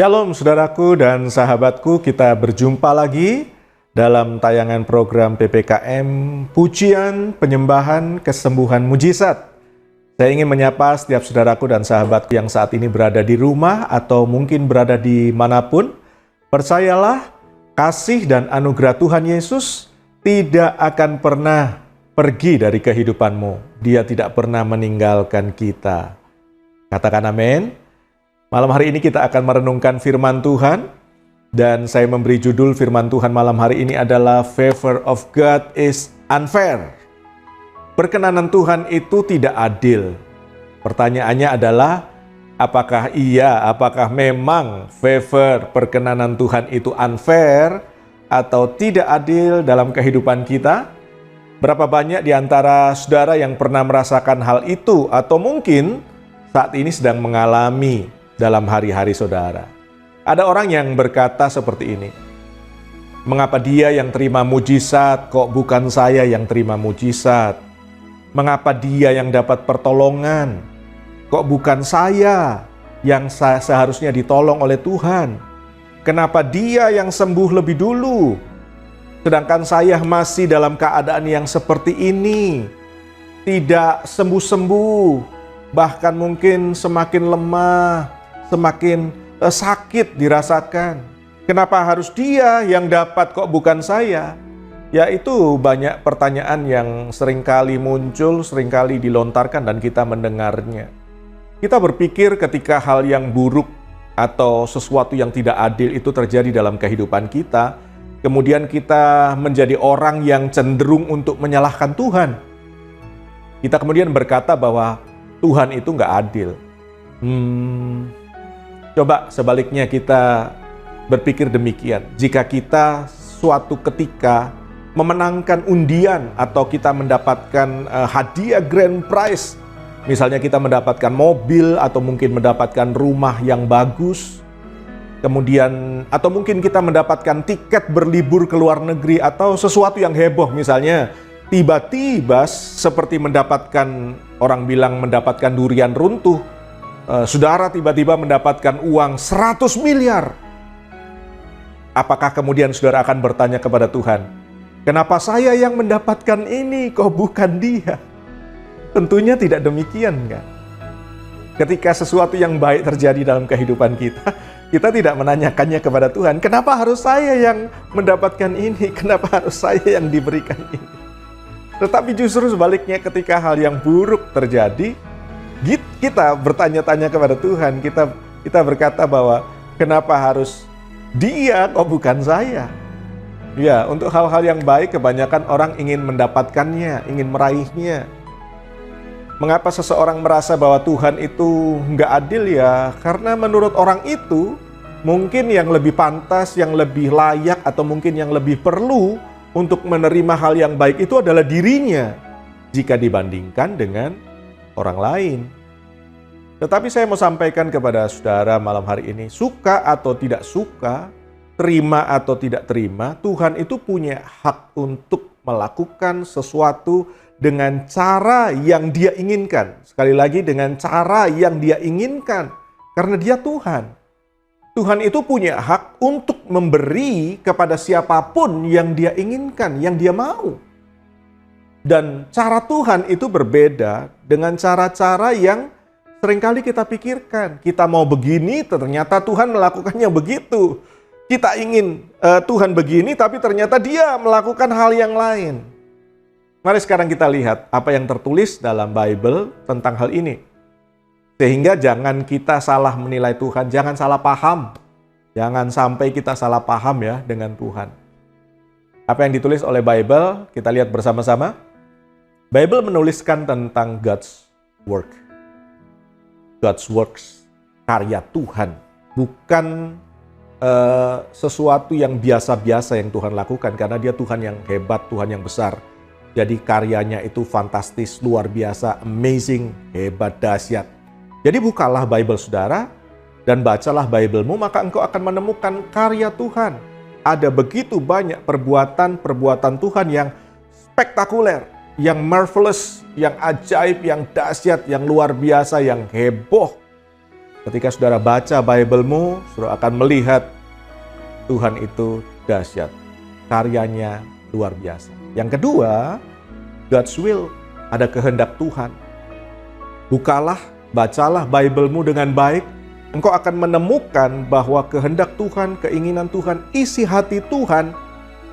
Shalom saudaraku dan sahabatku, kita berjumpa lagi dalam tayangan program PPKM Pujian Penyembahan Kesembuhan Mujizat. Saya ingin menyapa setiap saudaraku dan sahabatku yang saat ini berada di rumah atau mungkin berada di manapun. Percayalah, kasih dan anugerah Tuhan Yesus tidak akan pernah pergi dari kehidupanmu. Dia tidak pernah meninggalkan kita. Katakan amin. Malam hari ini kita akan merenungkan firman Tuhan, dan saya memberi judul firman Tuhan malam hari ini adalah Favor of God is unfair. Perkenanan Tuhan itu tidak adil. Pertanyaannya adalah, apakah memang favor perkenanan Tuhan itu unfair atau tidak adil dalam kehidupan kita? Berapa banyak di antara saudara yang pernah merasakan hal itu atau mungkin saat ini sedang mengalami dalam hari-hari saudara? Ada orang yang berkata seperti ini, mengapa dia yang terima mujizat, kok bukan saya yang terima mujizat? Mengapa dia yang dapat pertolongan, kok bukan saya yang seharusnya ditolong oleh Tuhan? Kenapa dia yang sembuh lebih dulu, sedangkan saya masih dalam keadaan yang seperti ini, tidak sembuh-sembuh, bahkan mungkin semakin lemah, semakin sakit dirasakan. Kenapa harus dia yang dapat kok bukan saya? Ya, itu banyak pertanyaan yang seringkali muncul, seringkali dilontarkan dan kita mendengarnya. Kita berpikir ketika hal yang buruk atau sesuatu yang tidak adil itu terjadi dalam kehidupan kita, kemudian kita menjadi orang yang cenderung untuk menyalahkan Tuhan. Kita kemudian berkata bahwa Tuhan itu nggak adil. Coba sebaliknya kita berpikir demikian. Jika kita suatu ketika memenangkan undian atau kita mendapatkan hadiah grand prize, misalnya kita mendapatkan mobil atau mungkin mendapatkan rumah yang bagus, kemudian atau mungkin kita mendapatkan tiket berlibur ke luar negeri atau sesuatu yang heboh, misalnya tiba-tiba seperti mendapatkan, orang bilang mendapatkan durian runtuh, saudara tiba-tiba mendapatkan uang 100 miliar. Apakah kemudian saudara akan bertanya kepada Tuhan, kenapa saya yang mendapatkan ini, kok bukan dia? Tentunya tidak demikian, kan? Ketika sesuatu yang baik terjadi dalam kehidupan kita, kita tidak menanyakannya kepada Tuhan, kenapa harus saya yang mendapatkan ini, kenapa harus saya yang diberikan ini? Tetapi justru sebaliknya, ketika hal yang buruk terjadi, kita bertanya-tanya kepada Tuhan, kita berkata bahwa kenapa harus dia kok bukan saya? Ya, untuk hal-hal yang baik kebanyakan orang ingin mendapatkannya, ingin meraihnya. Mengapa seseorang merasa bahwa Tuhan itu nggak adil ya? Karena menurut orang itu, mungkin yang lebih pantas, yang lebih layak, atau mungkin yang lebih perlu untuk menerima hal yang baik itu adalah dirinya, jika dibandingkan dengan orang lain. Tetapi saya mau sampaikan kepada saudara malam hari ini, suka atau tidak suka, terima atau tidak terima, Tuhan itu punya hak untuk melakukan sesuatu dengan cara yang Dia inginkan. Sekali lagi, dengan cara yang Dia inginkan, karena Dia Tuhan. Tuhan itu punya hak untuk memberi kepada siapapun yang Dia inginkan, yang Dia mau. Dan cara Tuhan itu berbeda dengan cara-cara yang seringkali kita pikirkan. Kita mau begini, ternyata Tuhan melakukannya begitu. Kita ingin Tuhan begini, tapi ternyata Dia melakukan hal yang lain. Mari sekarang kita lihat apa yang tertulis dalam Bible tentang hal ini. Sehingga jangan kita salah menilai Tuhan, jangan salah paham. Jangan sampai kita salah paham ya dengan Tuhan. Apa yang ditulis oleh Bible, kita lihat bersama-sama. Bible menuliskan tentang God's work. God's works, karya Tuhan. Bukan sesuatu yang biasa-biasa yang Tuhan lakukan, karena Dia Tuhan yang hebat, Tuhan yang besar. Jadi karyanya itu fantastis, luar biasa, amazing, hebat, dahsyat. Jadi bukalah Bible saudara, dan bacalah Bible-mu, maka engkau akan menemukan karya Tuhan. Ada begitu banyak perbuatan Tuhan yang spektakuler, yang marvelous, yang ajaib, yang dahsyat, yang luar biasa, yang heboh. Ketika saudara baca Bible-mu, saudara akan melihat Tuhan itu dahsyat. Karyanya luar biasa. Yang kedua, God's will, ada kehendak Tuhan. Bukalah, bacalah Bible-mu dengan baik, engkau akan menemukan bahwa kehendak Tuhan, keinginan Tuhan, isi hati Tuhan,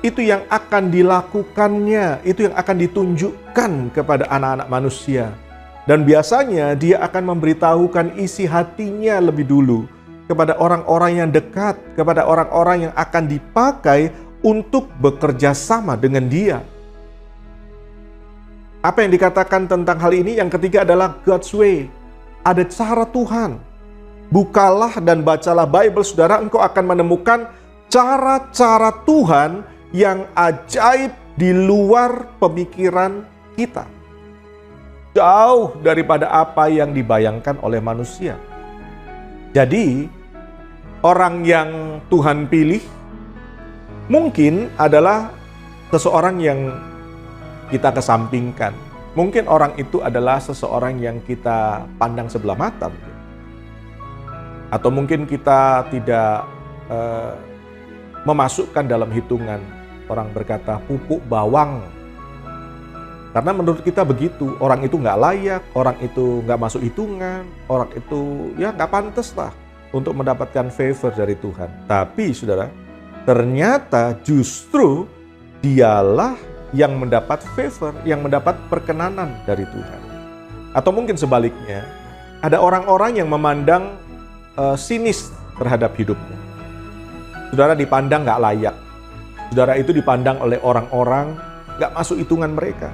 itu yang akan dilakukannya, itu yang akan ditunjukkan kepada anak-anak manusia. Dan biasanya dia akan memberitahukan isi hatinya lebih dulu kepada orang-orang yang dekat, kepada orang-orang yang akan dipakai untuk bekerja sama dengan dia. Apa yang dikatakan tentang hal ini? Yang ketiga adalah God's way. Ada cara Tuhan. Bukalah dan bacalah Bible, saudara, engkau akan menemukan cara-cara Tuhan yang ajaib di luar pemikiran kita. Jauh daripada apa yang dibayangkan oleh manusia. Jadi, orang yang Tuhan pilih mungkin adalah seseorang yang kita kesampingkan. Mungkin orang itu adalah seseorang yang kita pandang sebelah mata. Atau mungkin kita tidak memasukkan dalam hitungan. Orang berkata pupuk bawang. Karena menurut kita begitu, orang itu nggak layak, orang itu nggak masuk hitungan, orang itu ya nggak pantas lah untuk mendapatkan favor dari Tuhan. Tapi saudara, ternyata justru dialah yang mendapat favor, yang mendapat perkenanan dari Tuhan. Atau mungkin sebaliknya, ada orang-orang yang memandang sinis terhadap hidupmu. Saudara dipandang nggak layak. Saudara itu dipandang oleh orang-orang nggak masuk hitungan mereka.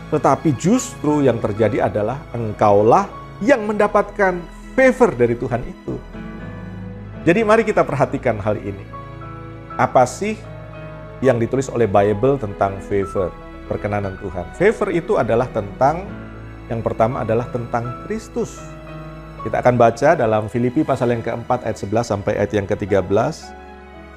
Tetapi justru yang terjadi adalah engkaulah yang mendapatkan favor dari Tuhan itu. Jadi mari kita perhatikan hal ini. Apa sih yang ditulis oleh Bible tentang favor, perkenanan Tuhan? Favor itu adalah tentang, yang pertama adalah tentang Kristus. Kita akan baca dalam Filipi pasal yang keempat ayat 11 sampai ayat yang ke-13.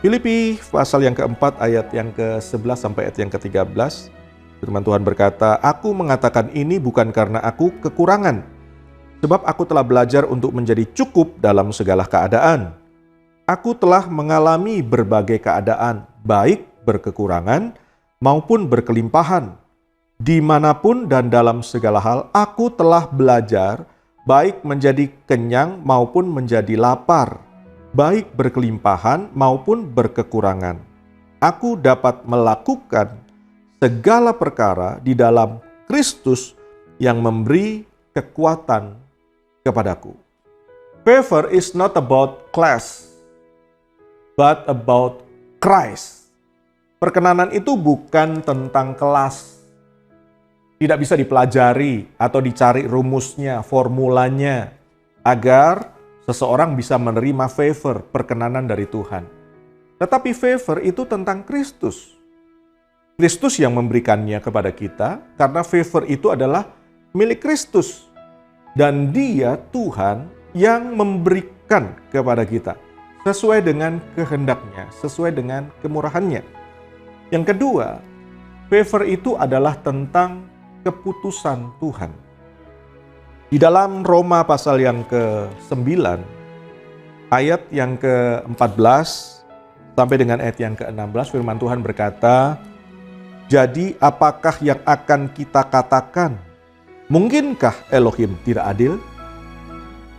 Filipi pasal yang keempat ayat yang ke-11 sampai ayat yang ke-13. Firman Tuhan berkata, "Aku mengatakan ini bukan karena aku kekurangan, sebab aku telah belajar untuk menjadi cukup dalam segala keadaan. Aku telah mengalami berbagai keadaan, baik berkekurangan maupun berkelimpahan. Dimanapun dan dalam segala hal, aku telah belajar, baik menjadi kenyang maupun menjadi lapar, baik berkelimpahan maupun berkekurangan. Aku dapat melakukan segala perkara di dalam Kristus yang memberi kekuatan kepadaku." Favor is not about class, but about Christ. Perkenanan itu bukan tentang kelas. Tidak bisa dipelajari atau dicari rumusnya, formulanya, agar seseorang bisa menerima favor, perkenanan dari Tuhan. Tetapi favor itu tentang Kristus. Kristus yang memberikannya kepada kita, karena favor itu adalah milik Kristus. Dan Dia, Tuhan, yang memberikan kepada kita sesuai dengan kehendaknya, sesuai dengan kemurahannya. Yang kedua, favor itu adalah tentang keputusan Tuhan. Di dalam Roma pasal yang ke-9, ayat yang ke-14 sampai dengan ayat yang ke-16, firman Tuhan berkata, "Jadi apakah yang akan kita katakan? Mungkinkah Elohim tidak adil?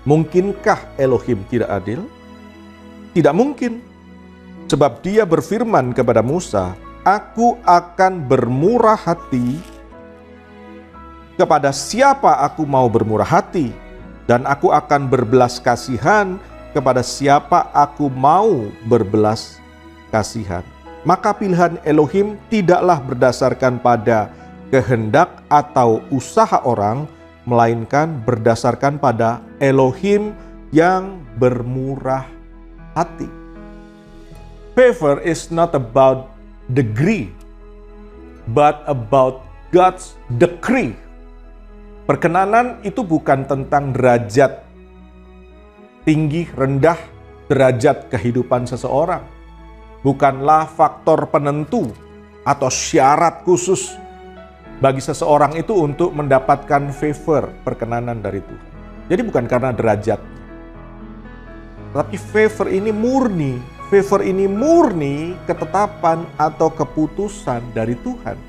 Mungkinkah Elohim tidak adil? Tidak mungkin. Sebab Dia berfirman kepada Musa, 'Aku akan bermurah hati kepada siapa aku mau bermurah hati, dan aku akan berbelas kasihan kepada siapa aku mau berbelas kasihan.' Maka pilihan Elohim tidaklah berdasarkan pada kehendak atau usaha orang, melainkan berdasarkan pada Elohim yang bermurah hati." Favor is not about degree, but about God's decree. Perkenanan itu bukan tentang derajat tinggi, rendah, derajat kehidupan seseorang. Bukanlah faktor penentu atau syarat khusus bagi seseorang itu untuk mendapatkan favor, perkenanan dari Tuhan. Jadi bukan karena derajat, Tapi favor ini murni. Favor ini murni ketetapan atau keputusan dari Tuhan.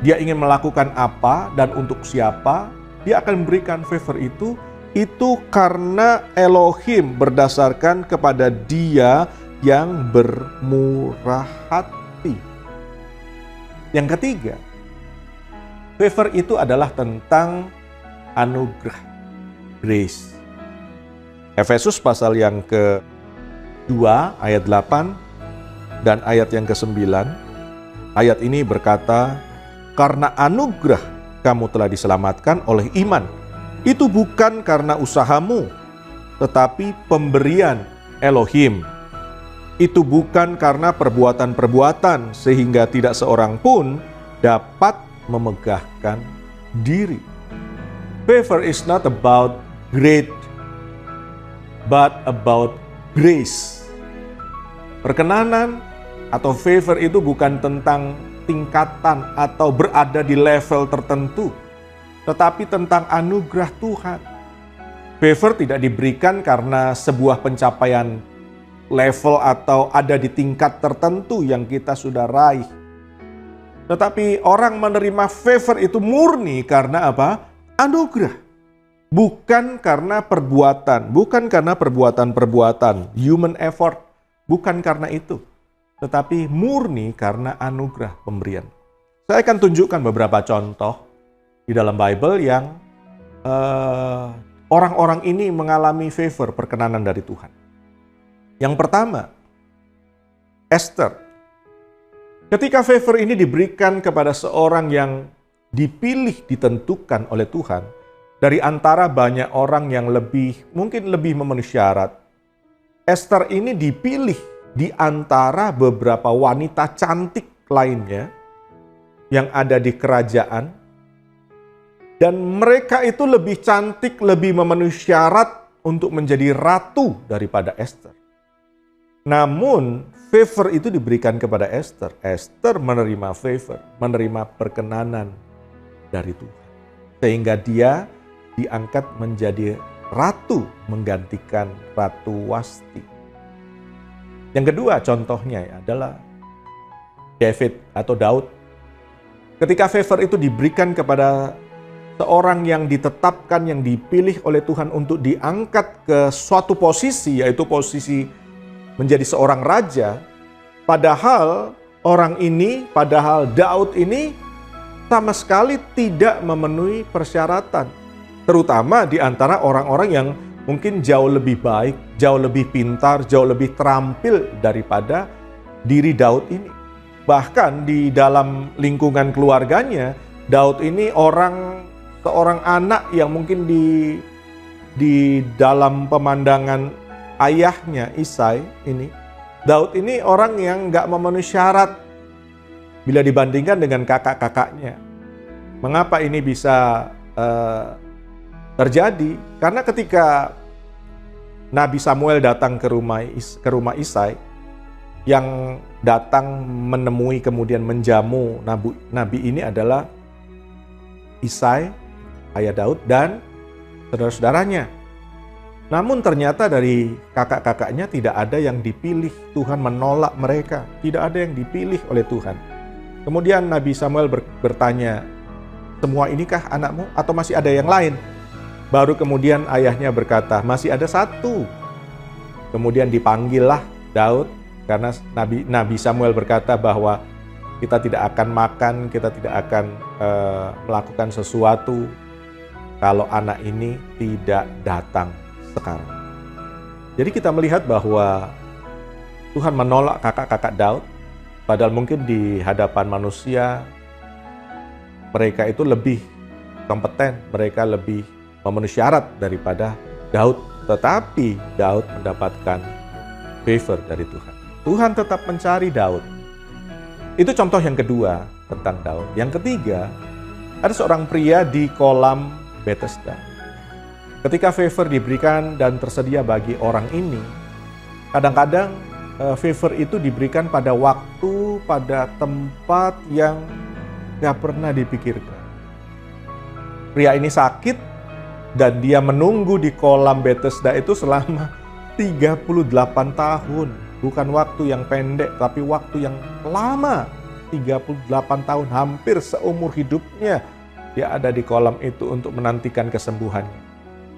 Dia ingin melakukan apa dan untuk siapa, dia akan memberikan favor itu karena Elohim berdasarkan kepada Dia yang bermurah hati. Yang ketiga, favor itu adalah tentang anugerah, grace. Efesus pasal yang ke-2 ayat 8 dan ayat yang ke-9. Ayat ini berkata, "Karena anugerah kamu telah diselamatkan oleh iman. Itu bukan karena usahamu, tetapi pemberian Elohim. Itu bukan karena perbuatan-perbuatan, sehingga tidak seorang pun dapat memegahkan diri." Favor is not about great, but about grace. Perkenanan atau favor itu bukan tentang tingkatan atau berada di level tertentu, tetapi tentang anugerah Tuhan. Favor tidak diberikan karena sebuah pencapaian level atau ada di tingkat tertentu yang kita sudah raih. Tetapi orang menerima favor itu murni karena apa? Anugerah. Bukan karena perbuatan, bukan karena perbuatan-perbuatan, human effort, bukan karena itu. Tetapi murni karena anugerah pemberian. Saya akan tunjukkan beberapa contoh di dalam Bible yang orang-orang ini mengalami favor, perkenanan dari Tuhan. Yang pertama, Esther. Ketika favor ini diberikan kepada seorang yang dipilih, ditentukan oleh Tuhan, dari antara banyak orang yang mungkin lebih memenuhi syarat, Esther ini dipilih di antara beberapa wanita cantik lainnya yang ada di kerajaan, dan mereka itu lebih cantik, lebih memenuhi syarat untuk menjadi ratu daripada Esther. Namun favor itu diberikan kepada Esther. Esther menerima favor, menerima perkenanan dari Tuhan, sehingga dia diangkat menjadi ratu menggantikan Ratu Wasti. Yang kedua contohnya adalah David atau Daud. Ketika favor itu diberikan kepada seorang yang ditetapkan, yang dipilih oleh Tuhan untuk diangkat ke suatu posisi, yaitu posisi menjadi seorang raja, padahal Daud ini sama sekali tidak memenuhi persyaratan. Terutama di antara orang-orang yang mungkin jauh lebih baik, jauh lebih pintar, jauh lebih terampil daripada diri Daud ini. Bahkan di dalam lingkungan keluarganya, Daud ini seorang anak yang mungkin di dalam pemandangan ayahnya Isai ini, Daud ini orang yang nggak memenuhi syarat bila dibandingkan dengan kakak-kakaknya. Mengapa ini bisa terjadi? Karena ketika Nabi Samuel datang ke rumah Isai, yang datang menemui kemudian menjamu Nabi ini adalah Isai, ayah Daud, dan saudara-saudaranya. Namun ternyata dari kakak-kakaknya tidak ada yang dipilih. Tuhan menolak mereka. Tidak ada yang dipilih oleh Tuhan. Kemudian Nabi Samuel bertanya, "Semua inikah anakmu atau masih ada yang lain?" Baru kemudian ayahnya berkata, "Masih ada satu." Kemudian dipanggillah Daud, karena Nabi Samuel berkata bahwa kita tidak akan makan, kita tidak akan melakukan sesuatu kalau anak ini tidak datang sekarang. Jadi kita melihat bahwa Tuhan menolak kakak-kakak Daud, padahal mungkin di hadapan manusia mereka itu lebih kompeten, mereka lebih memenuhi syarat daripada Daud. Tetapi Daud mendapatkan favor dari Tuhan. Tuhan tetap mencari Daud. Itu contoh yang kedua tentang Daud. Yang ketiga, ada seorang pria di kolam Bethesda. Ketika favor diberikan dan tersedia bagi orang ini, kadang-kadang favor itu diberikan pada waktu, pada tempat yang gak pernah dipikirkan. Pria ini sakit Dan dia menunggu di kolam Bethesda itu selama 38 tahun. Bukan waktu yang pendek, tapi waktu yang lama. 38 tahun, hampir seumur hidupnya dia ada di kolam itu untuk menantikan kesembuhannya.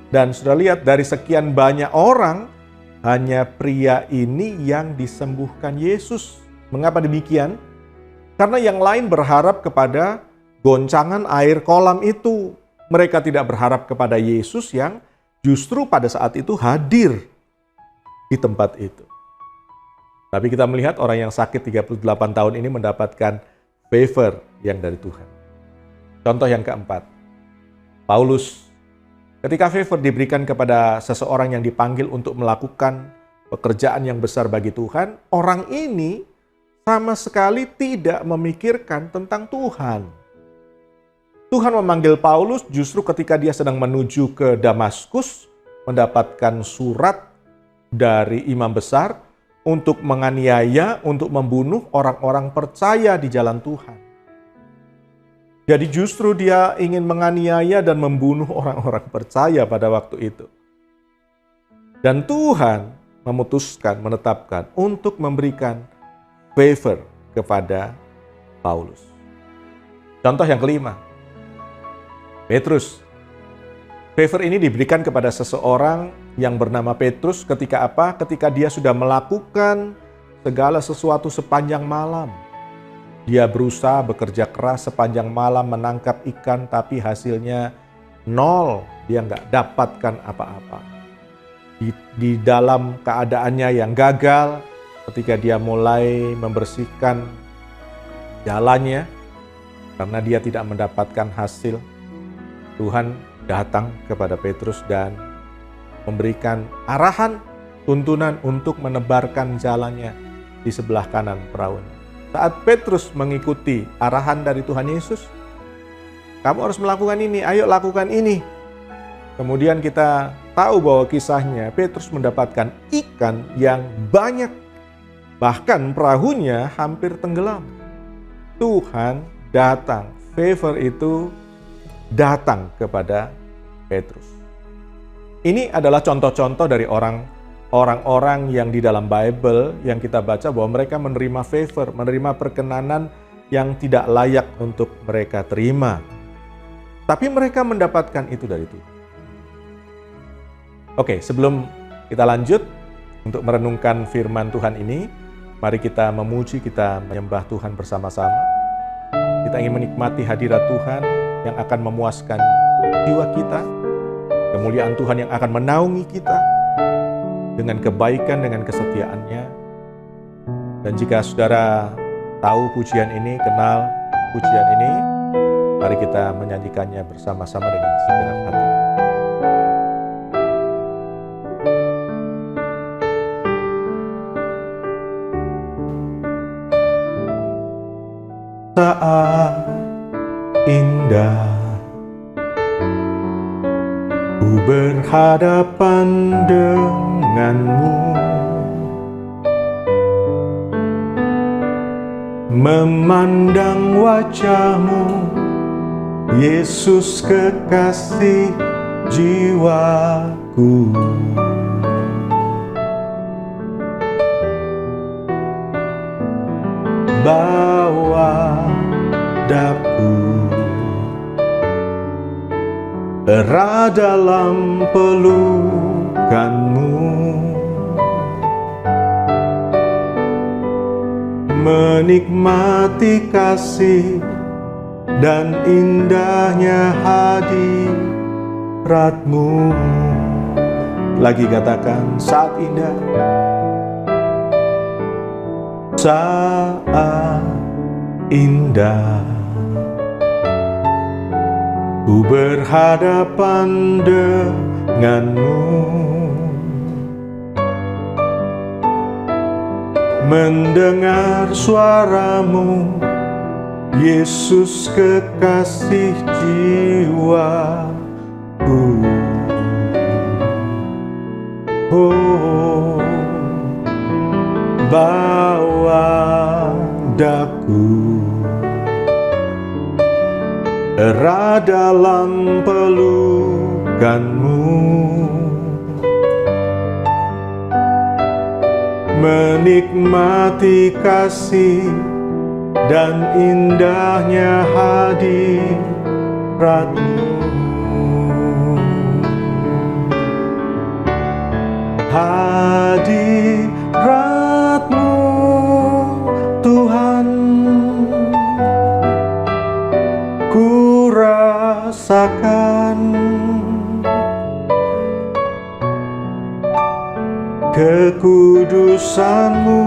Dan sudah lihat, dari sekian banyak orang, hanya pria ini yang disembuhkan Yesus. Mengapa demikian? Karena yang lain berharap kepada goncangan air kolam itu. Mereka tidak berharap kepada Yesus yang justru pada saat itu hadir di tempat itu. Tapi kita melihat orang yang sakit 38 tahun ini mendapatkan favor yang dari Tuhan. Contoh yang keempat, Paulus. Ketika favor diberikan kepada seseorang yang dipanggil untuk melakukan pekerjaan yang besar bagi Tuhan, orang ini sama sekali tidak memikirkan tentang Tuhan. Tuhan memanggil Paulus justru ketika dia sedang menuju ke Damaskus, mendapatkan surat dari imam besar untuk menganiaya, untuk membunuh orang-orang percaya di jalan Tuhan. Jadi justru dia ingin menganiaya dan membunuh orang-orang percaya pada waktu itu. Dan Tuhan memutuskan, menetapkan untuk memberikan favor kepada Paulus. Contoh yang kelima, Petrus. Favor ini diberikan kepada seseorang yang bernama Petrus ketika apa? Ketika dia sudah melakukan segala sesuatu sepanjang malam. Dia berusaha bekerja keras sepanjang malam menangkap ikan, tapi hasilnya nol. Dia nggak dapatkan apa-apa. Di dalam keadaannya yang gagal, ketika dia mulai membersihkan jalannya, karena dia tidak mendapatkan hasil, Tuhan datang kepada Petrus dan memberikan arahan, tuntunan untuk menebarkan jalannya di sebelah kanan perahunya. Saat Petrus mengikuti arahan dari Tuhan Yesus, kamu harus melakukan ini, ayo lakukan ini. Kemudian kita tahu bahwa kisahnya Petrus mendapatkan ikan yang banyak. Bahkan perahunya hampir tenggelam. Tuhan datang, favor itu datang kepada Petrus. Ini adalah contoh-contoh dari orang-orang yang di dalam Bible yang kita baca bahwa mereka menerima favor, menerima perkenanan yang tidak layak untuk mereka terima. Tapi mereka mendapatkan itu dari Tuhan. Oke, sebelum kita lanjut untuk merenungkan firman Tuhan ini, mari kita memuji, kita menyembah Tuhan bersama-sama. Kita ingin menikmati hadirat Tuhan yang akan memuaskan jiwa kita, kemuliaan Tuhan yang akan menaungi kita dengan kebaikan, dengan kesetiaannya. Dan jika saudara tahu pujian ini, kenal pujian ini, mari kita menyanyikannya bersama-sama dengan segenap hati. Saat indah ku berhadapan denganmu, memandang wajahmu, Yesus kekasih jiwaku. Bawa daku erat dalam pelukanmu, menikmati kasih dan indahnya hadiratmu. Lagi katakan, saat indah, saat indah ku berhadapan denganmu, mendengar suaramu, Yesus kekasih jiwaku. Oh, bawa daku erat dalam pelukanmu, menikmati kasih dan indahnya hadirat-Mu. Hadirat-Mu Tuhan, ku rasakan kekudusan-Mu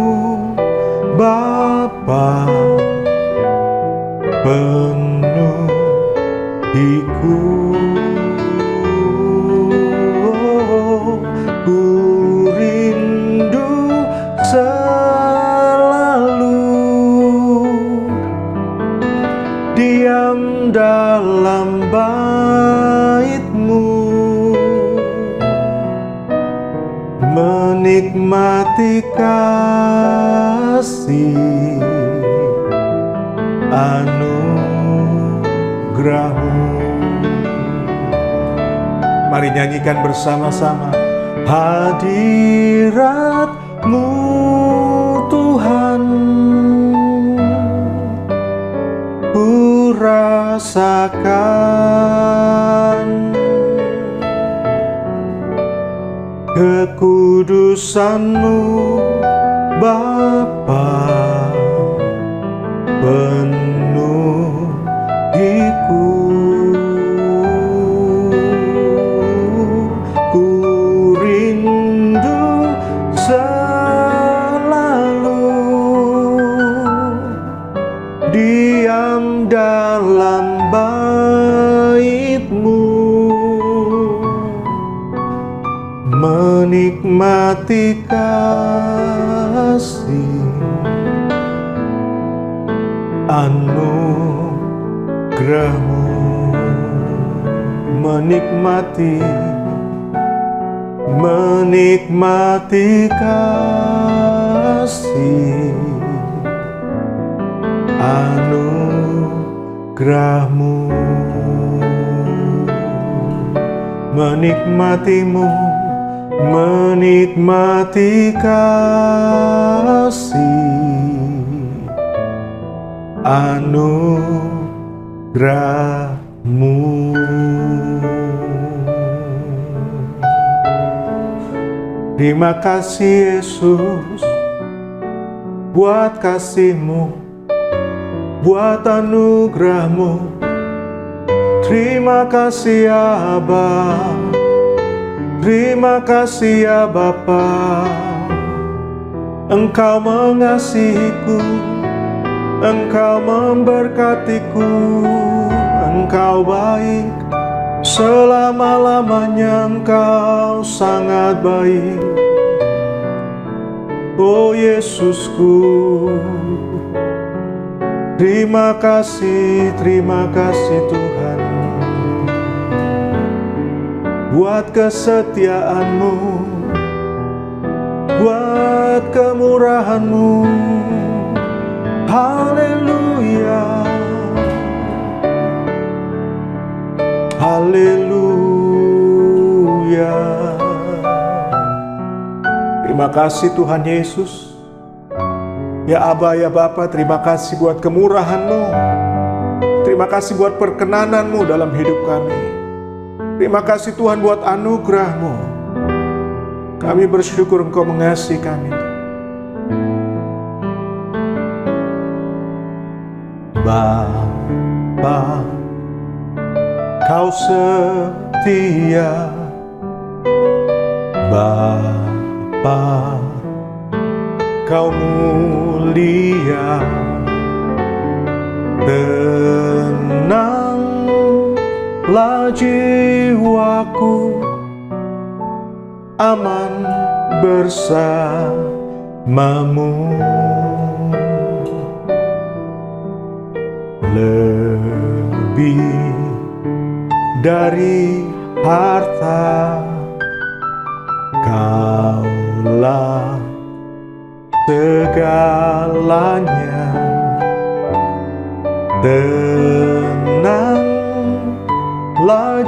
Bapa, penuhiku. Ku rindu selalu diam dalam bait-Mu, menikmati kasih anugerah-Mu. Mari nyanyikan bersama-sama. Hadirat-Mu Tuhan, ku rasakan kekudusan-Mu Bapa, penuhiku. Diam dalam bait-Mu, menikmati kasih anugerah-Mu, menikmati kasih anugerah-Mu, menikmati kasih anugerah-Mu. Terima kasih Yesus buat kasih-Mu, buat anugerah-Mu. Terima kasih ya Aba, terima kasih ya Bapa. Engkau mengasihiku, Engkau memberkatiku, Engkau baik, selama-lamanya Engkau sangat baik. Oh Yesusku, terima kasih Tuhan, buat kesetiaan-Mu, buat kemurahan-Mu. Haleluya, haleluya. Terima kasih Tuhan Yesus. Ya Aba, ya Bapa, terima kasih buat kemurahan-Mu. Terima kasih buat perkenanan-Mu dalam hidup kami. Terima kasih Tuhan buat anugerah-Mu. Kami bersyukur Engkau mengasihi kami. Bapa, Kau setia. Bapa, Kau mulia. Tenanglah jiwaku, aman bersamamu. Lebih dari harta, Kaulah segalanya.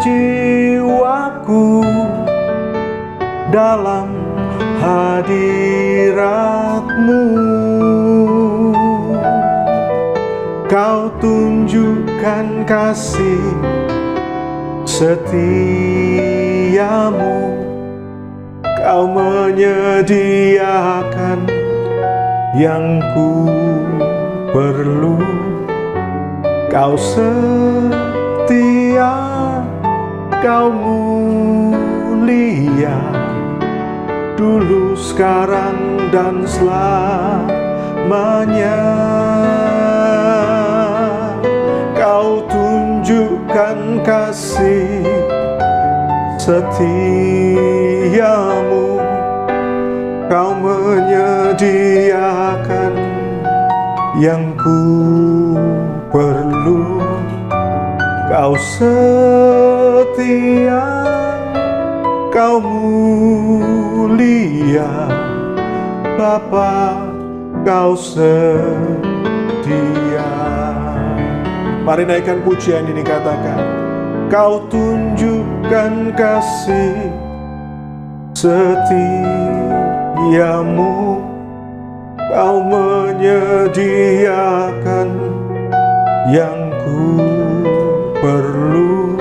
jiwaku dalam hadirat-Mu. Kau tunjukkan kasih setiamu, Kau menyediakan yang ku perlu. Kau setia, Kau mulia, dulu, sekarang, dan selamanya. Kau tunjukkan kasih setiamu, Kau menyediakan yang ku perlu. Kau setia, Kau mulia, Bapa, Kau setia. Mari naikkan pujian ini, katakan, Kau tunjukkan kasih setiamu, Kau menyediakan yang ku perlu.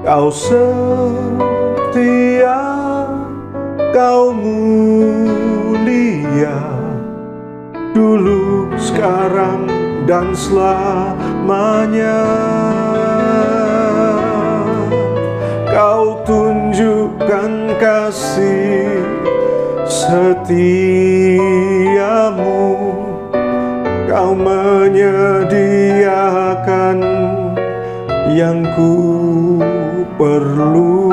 Kau setia, Kau mulia, dulu, sekarang, dan selamanya. Kau tunjukkan kasih setiamu, Kau menyediakan yang ku perlu.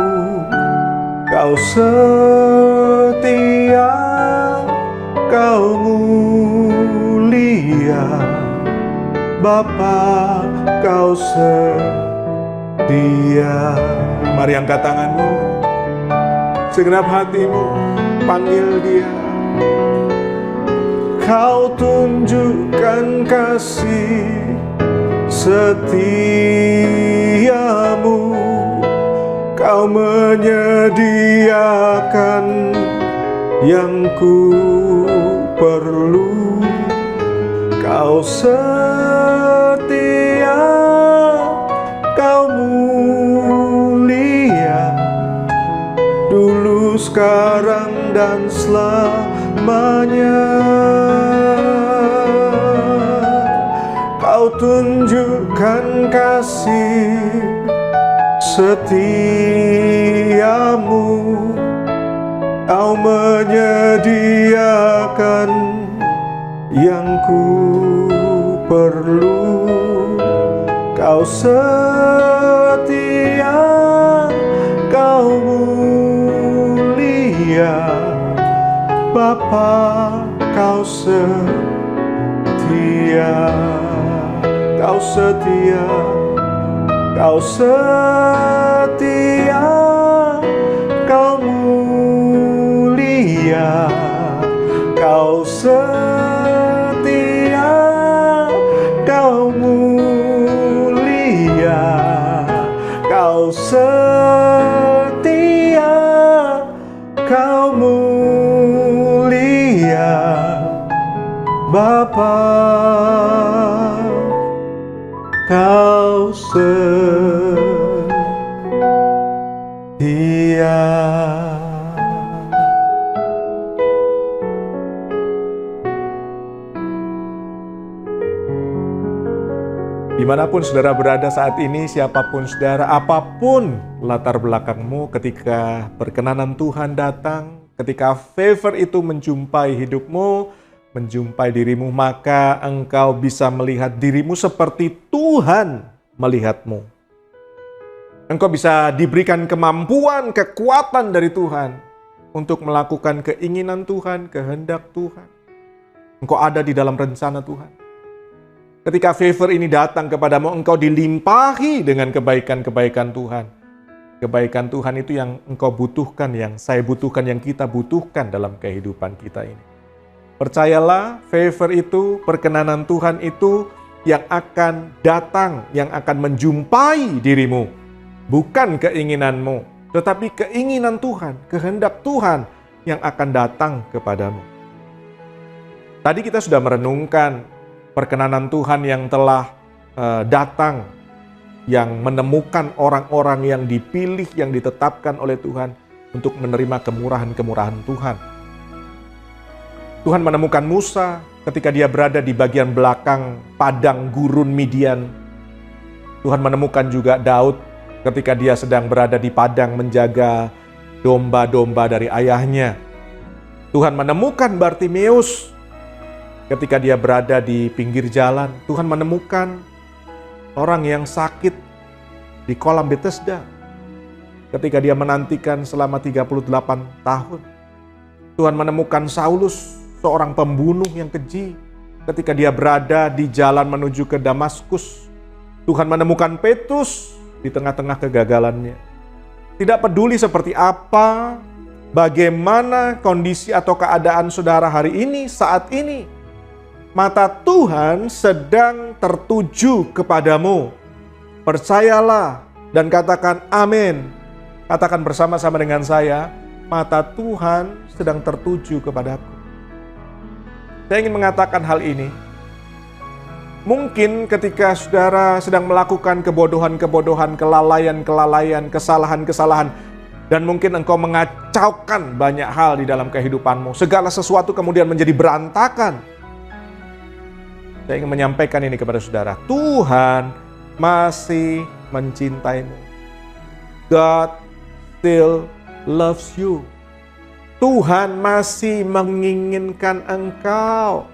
Kau setia, Kau mulia, Bapa, Kau setia. Mari angkat tanganmu, segenap hatimu, panggil Dia. Kau tunjukkan kasih setiamu, Kau menyediakan yang ku perlu. Kau setia, Kau mulia, dulu, sekarang, dan selamanya. Kau tunjukkan kasih setiamu, Kau menyediakan yang ku perlu. Kau setia, Kau mulia, Bapa, Kau setia. Kau setia, Kau setia, Kau mulia, Kau setia, Kau mulia, Kau setia, Kau mulia, Bapa, Kau setia. Dimanapun saudara berada saat ini, siapapun saudara, apapun latar belakangmu, ketika perkenanan Tuhan datang, ketika favor itu menjumpai hidupmu, menjumpai dirimu, maka engkau bisa melihat dirimu seperti Tuhan melihatmu. Engkau bisa diberikan kemampuan, kekuatan dari Tuhan untuk melakukan keinginan Tuhan, kehendak Tuhan. Engkau ada di dalam rencana Tuhan. Ketika favor ini datang kepadamu, engkau dilimpahi dengan kebaikan-kebaikan Tuhan. Kebaikan Tuhan itu yang engkau butuhkan, yang saya butuhkan, yang kita butuhkan dalam kehidupan kita ini. Percayalah, favor itu, perkenanan Tuhan itu yang akan datang, yang akan menjumpai dirimu Bukan keinginanmu, tetapi keinginan Tuhan, kehendak Tuhan yang akan datang kepadamu. Tadi kita sudah merenungkan perkenanan Tuhan yang telah datang, yang menemukan orang-orang yang dipilih, yang ditetapkan oleh Tuhan untuk menerima kemurahan-kemurahan Tuhan. Tuhan menemukan Musa ketika dia berada di bagian belakang padang gurun Midian. Tuhan menemukan juga Daud ketika dia sedang berada di padang menjaga domba-domba dari ayahnya. Tuhan menemukan Bartimeus ketika dia berada di pinggir jalan. Tuhan menemukan orang yang sakit di kolam Bethesda ketika dia menantikan selama 38 tahun. Tuhan menemukan Saulus, seorang pembunuh yang keji, ketika dia berada di jalan menuju ke Damaskus. Tuhan menemukan Petrus di tengah-tengah kegagalannya. Tidak peduli seperti apa, bagaimana kondisi atau keadaan saudara hari ini, saat ini, mata Tuhan sedang tertuju kepadamu. Percayalah dan katakan amin. Katakan bersama-sama dengan saya, mata Tuhan sedang tertuju kepadaku. Saya ingin mengatakan hal ini. Mungkin ketika saudara sedang melakukan kebodohan-kebodohan, kelalaian-kelalaian, kesalahan-kesalahan, dan mungkin engkau mengacaukan banyak hal di dalam kehidupanmu, segala sesuatu kemudian menjadi berantakan. Saya ingin menyampaikan ini kepada saudara. Tuhan masih mencintaimu. God still loves you. Tuhan masih menginginkan engkau.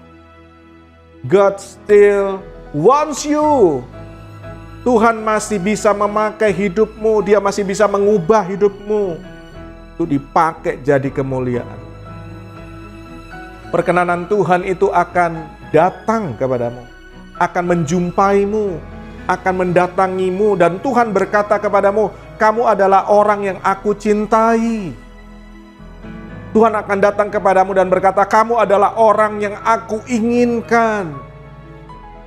God still wants you. Tuhan masih bisa memakai hidupmu. Dia masih bisa mengubah hidupmu. Itu dipakai jadi kemuliaan. Perkenanan Tuhan itu akan datang kepadamu. Akan menjumpaimu. Akan mendatangimu. Dan Tuhan berkata kepadamu, kamu adalah orang yang aku cintai. Tuhan akan datang kepadamu dan berkata, kamu adalah orang yang aku inginkan.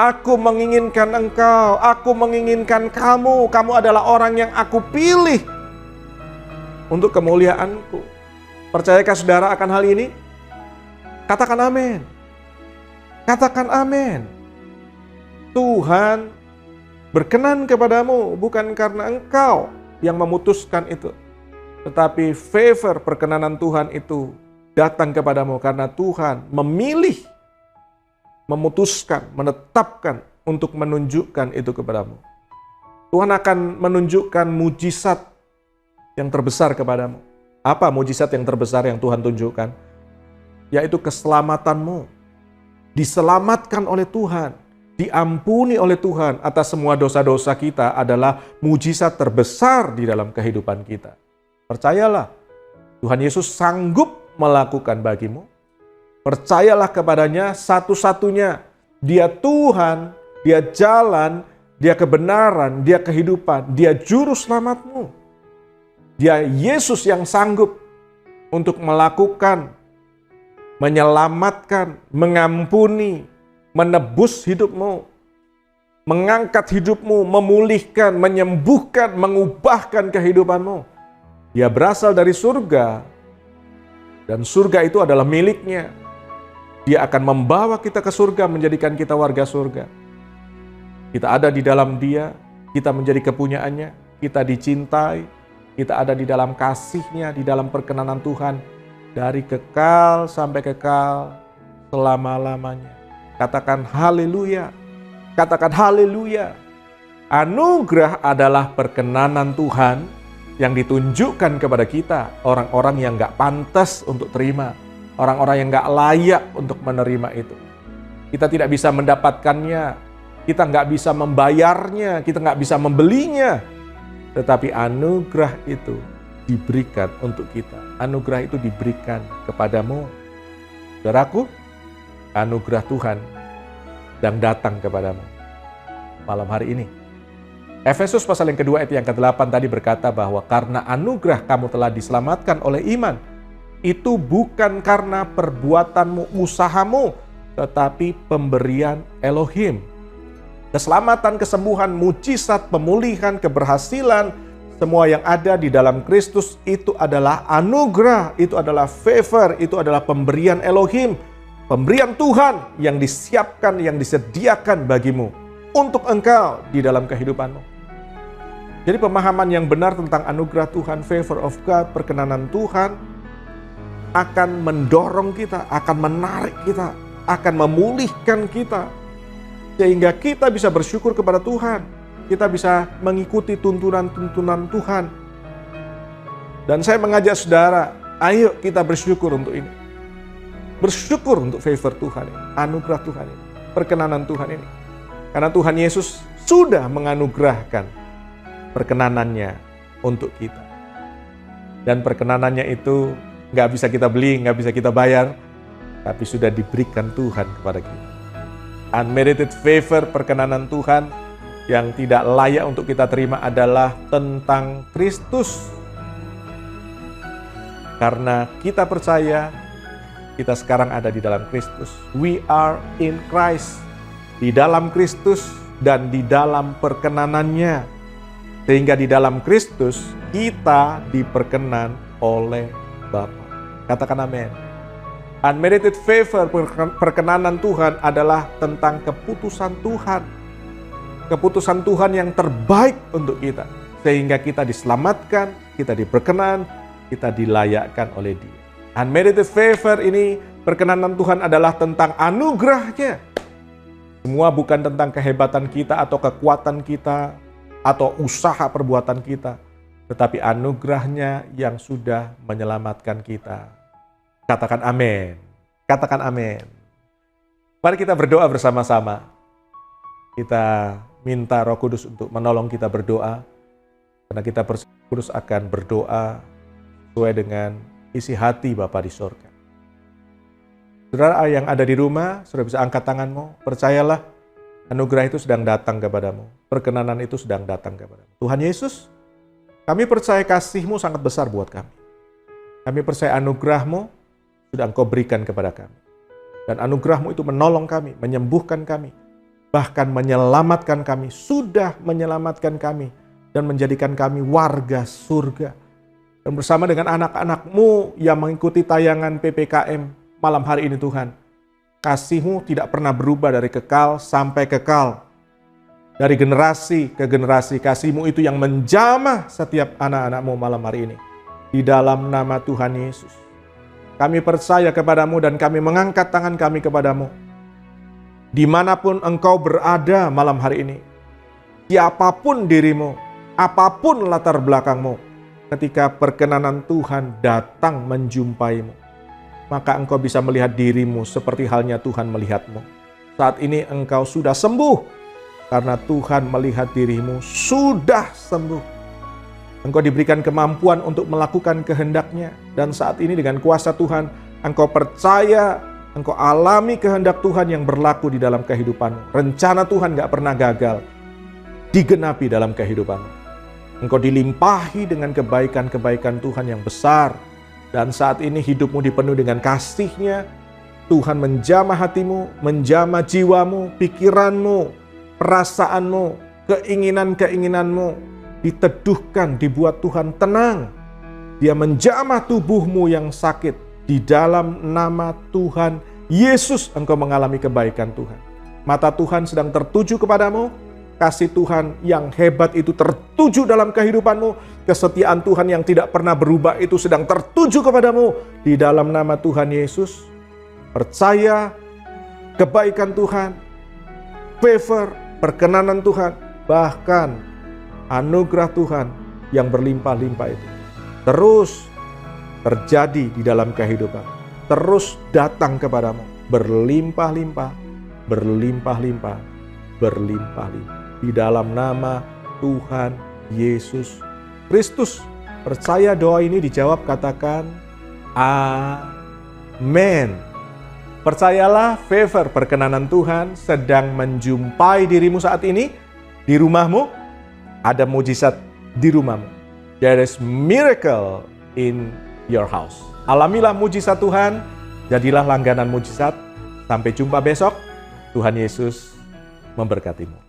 Aku menginginkan engkau, aku menginginkan kamu. Kamu adalah orang yang aku pilih untuk kemuliaanku. Percayakah saudara akan hal ini? Katakan amin. Katakan amin. Tuhan berkenan kepadamu bukan karena engkau yang memutuskan itu. Tetapi favor perkenanan Tuhan itu datang kepadamu karena Tuhan memilih, memutuskan, menetapkan untuk menunjukkan itu kepadamu. Tuhan akan menunjukkan mujizat yang terbesar kepadamu. Apa mujizat yang terbesar yang Tuhan tunjukkan? Yaitu keselamatanmu. Diselamatkan oleh Tuhan, diampuni oleh Tuhan atas semua dosa-dosa kita adalah mujizat terbesar di dalam kehidupan kita. Percayalah, Tuhan Yesus sanggup melakukan bagimu. Percayalah kepadanya satu-satunya. Dia Tuhan, Dia jalan, Dia kebenaran, Dia kehidupan, Dia juru selamatmu. Dia Yesus yang sanggup untuk melakukan, menyelamatkan, mengampuni, menebus hidupmu, mengangkat hidupmu, memulihkan, menyembuhkan, mengubahkan kehidupanmu. Dia berasal dari surga, dan surga itu adalah miliknya. Dia akan membawa kita ke surga, menjadikan kita warga surga. Kita ada di dalam Dia, kita menjadi kepunyaannya, kita dicintai, kita ada di dalam kasih-Nya, di dalam perkenanan Tuhan, dari kekal sampai kekal, selama-lamanya. Katakan haleluya, katakan haleluya. Anugerah adalah perkenanan Tuhan yang ditunjukkan kepada kita, orang-orang yang gak pantas untuk terima, orang-orang yang gak layak untuk menerima itu. Kita tidak bisa mendapatkannya, kita gak bisa membayarnya, kita gak bisa membelinya, tetapi anugerah itu diberikan untuk kita. Anugerah itu diberikan kepadamu. Saudaraku, anugerah Tuhan sedang datang kepadamu malam hari ini. Efesus pasal yang kedua ayat yang ke-8 tadi berkata bahwa karena anugerah kamu telah diselamatkan oleh iman. Itu bukan karena perbuatanmu, usahamu, tetapi pemberian Elohim. Keselamatan, kesembuhan, mujizat, pemulihan, keberhasilan, Semua yang ada di dalam Kristus itu adalah anugerah, itu adalah favor, itu adalah pemberian Elohim, pemberian Tuhan yang disiapkan, yang disediakan bagimu untuk engkau di dalam kehidupanmu. Jadi pemahaman yang benar tentang anugerah Tuhan, favor of God, perkenanan Tuhan akan mendorong kita, akan menarik kita, akan memulihkan kita, sehingga kita bisa bersyukur kepada Tuhan. Kita bisa mengikuti tuntunan-tuntunan Tuhan. Dan saya mengajak saudara, ayo kita bersyukur untuk ini. Bersyukur untuk favor Tuhan ini, anugerah Tuhan ini, perkenanan Tuhan ini. Karena Tuhan Yesus sudah menganugerahkan perkenanannya untuk kita. Dan perkenanannya itu nggak bisa kita beli, nggak bisa kita bayar, tapi sudah diberikan Tuhan kepada kita. Unmerited favor, perkenanan Tuhan yang tidak layak untuk kita terima adalah tentang Kristus. Karena kita percaya, kita sekarang ada di dalam Kristus. We are in Christ. Di dalam Kristus dan di dalam perkenanannya. Sehingga di dalam Kristus kita diperkenan oleh Bapa. Katakan amin. Unmerited favor, perkenanan Tuhan adalah tentang keputusan Tuhan. Keputusan Tuhan yang terbaik untuk kita. Sehingga kita diselamatkan, kita diperkenan, kita dilayakkan oleh Dia. Unmerited favor ini, perkenanan Tuhan adalah tentang anugerahnya. Semua bukan tentang kehebatan kita atau kekuatan kita atau usaha perbuatan kita. Tetapi anugerahnya yang sudah menyelamatkan kita. Katakan amin. Katakan amin. Mari kita berdoa bersama-sama. Kita minta Roh Kudus untuk menolong kita berdoa. Karena kita Kudus akan berdoa sesuai dengan isi hati Bapa di sorga. Saudara yang ada di rumah, sudah bisa angkat tanganmu. Percayalah, anugerah itu sedang datang kepadamu. Perkenanan itu sedang datang kepadamu. Tuhan Yesus, kami percaya kasih-Mu sangat besar buat kami. Kami percaya anugerah-Mu sudah Engkau berikan kepada kami. Dan anugerah-Mu itu menolong kami, menyembuhkan kami, bahkan menyelamatkan kami, sudah menyelamatkan kami, dan menjadikan kami warga surga. Dan bersama dengan anak-anak-Mu yang mengikuti tayangan PPKM malam hari ini Tuhan, kasih-Mu tidak pernah berubah dari kekal sampai kekal. Dari generasi ke generasi, kasih-Mu itu yang menjamah setiap anak-anak-Mu malam hari ini. Di dalam nama Tuhan Yesus, kami percaya kepadamu dan kami mengangkat tangan kami kepadamu. Dimanapun engkau berada malam hari ini, siapapun dirimu, apapun latar belakangmu, ketika perkenanan Tuhan datang menjumpaimu, maka engkau bisa melihat dirimu seperti halnya Tuhan melihatmu. Saat ini engkau sudah sembuh, karena Tuhan melihat dirimu sudah sembuh. Engkau diberikan kemampuan untuk melakukan kehendak-Nya, dan saat ini dengan kuasa Tuhan, engkau percaya, engkau alami kehendak Tuhan yang berlaku di dalam kehidupanmu. Rencana Tuhan gak pernah gagal digenapi dalam kehidupanmu. Engkau dilimpahi dengan kebaikan-kebaikan Tuhan yang besar. Dan saat ini hidupmu dipenuhi dengan kasih-Nya. Tuhan menjamah hatimu, menjamah jiwamu, pikiranmu, perasaanmu, keinginan-keinginanmu. Diteduhkan, dibuat Tuhan tenang. Dia menjamah tubuhmu yang sakit. Di dalam nama Tuhan Yesus engkau mengalami kebaikan Tuhan. Mata Tuhan sedang tertuju kepadamu. Kasih Tuhan yang hebat itu tertuju dalam kehidupanmu. Kesetiaan Tuhan yang tidak pernah berubah itu sedang tertuju kepadamu. Di dalam nama Tuhan Yesus. Percaya kebaikan Tuhan, favor, perkenanan Tuhan, bahkan anugerah Tuhan yang berlimpah-limpah itu terus terjadi di dalam kehidupan, terus datang kepadamu, berlimpah-limpah, berlimpah-limpah, berlimpah-limpah. Di dalam nama Tuhan Yesus Kristus. Percaya doa ini dijawab, katakan amin. Percayalah favor perkenanan Tuhan sedang menjumpai dirimu saat ini. Di rumahmu, ada mujizat di rumahmu. There is miracle in your house. Alamilah mujizat Tuhan, jadilah langganan mujizat. Sampai jumpa besok. Tuhan Yesus memberkatimu.